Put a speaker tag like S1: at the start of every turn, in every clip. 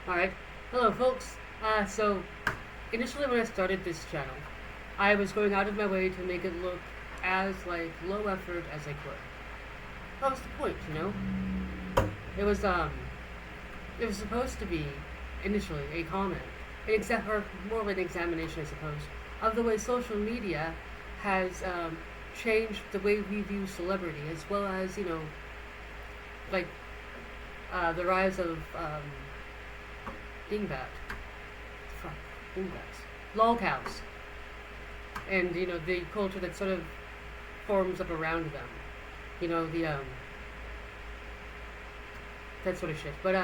S1: Alright. Hello, folks. So, initially when I started this channel, I was going out of my way to make it look as, low effort as I could. That was the point, you know? It was, it was supposed to be, initially, a comment, or more of an examination, I suppose, of the way social media has, changed the way we view celebrity, as well as, like, the rise of, dingbat. Fuck, dingbats. Lolcows. And, the culture that sort of forms up around them. That sort of shit. But,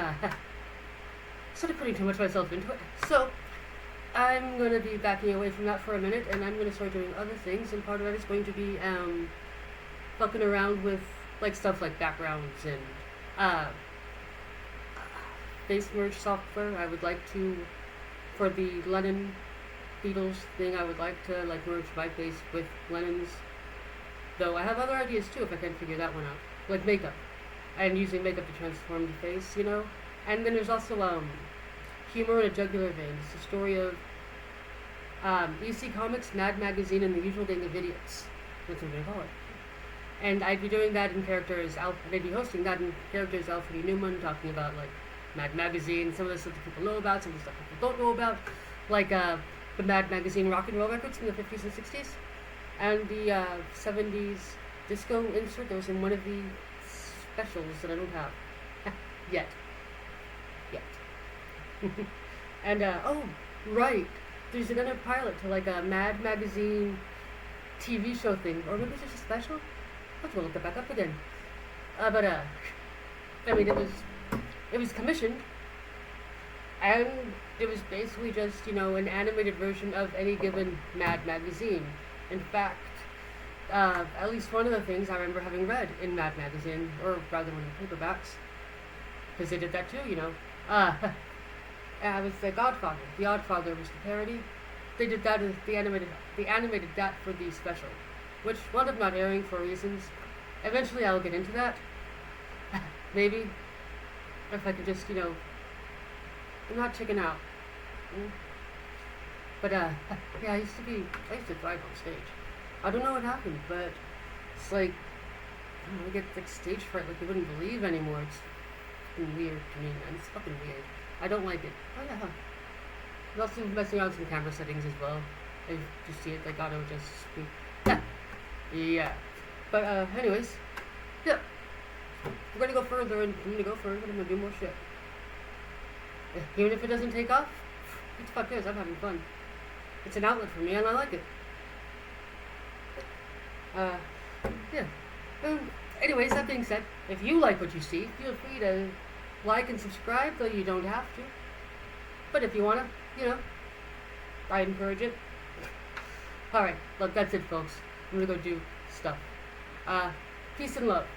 S1: sort of putting too much of myself into it. So, I'm going to be backing away from that for a minute, and I'm going to start doing other things, and part of that is going to be, fucking around with, stuff like backgrounds and, face merge software. I would like to, for the Lennon Beatles thing, I would like to merge my face with Lennon's. Though I have other ideas too if I can figure that one out. Like makeup. And using makeup to transform the face, And then there's also humor in a jugular vein. It's the story of EC Comics, Mad Magazine, and The Usual Gang of Idiots. That's what they call it. And I'd be doing that in characters. They'd be hosting that in characters Alfred E. Newman, talking about Mad Magazine, some of the stuff that people know about, some of the stuff people don't know about, the Mad Magazine rock and roll records from the 50s and 60s, and the 70s disco insert that was in one of the specials that I don't have yet. And oh right, there's another pilot to a Mad Magazine TV show thing, or maybe it's just a special. I'll have to look it back up again. But I mean, it was commissioned, and it was basically just, an animated version of any given Mad Magazine. In fact, at least one of the things I remember having read in Mad Magazine, or rather one of the paperbacks, because they did that too, was The Godfather. The Godfather was the parody. They did that as they animated that for the special, which wound up not airing for reasons. Eventually I'll get into that. Maybe. If I could just, I'm not chicken out. But, yeah, I used to thrive on stage. I don't know what happened, but it's I get stage fright like you wouldn't believe anymore. It's fucking weird to me, man. It's fucking weird. I don't like it. Oh, yeah. I'm also messing around with some camera settings as well. I just see it, auto just speak. Yeah. But, anyways, yeah. We're gonna go further, and I'm gonna do more shit. Even if it doesn't take off, what the fuck is? I'm having fun. It's an outlet for me, and I like it. Yeah. Anyways, that being said, if you like what you see, feel free to like and subscribe, though you don't have to. But if you wanna, I encourage it. Alright, look, that's it, folks. I'm gonna go do stuff. Peace and love.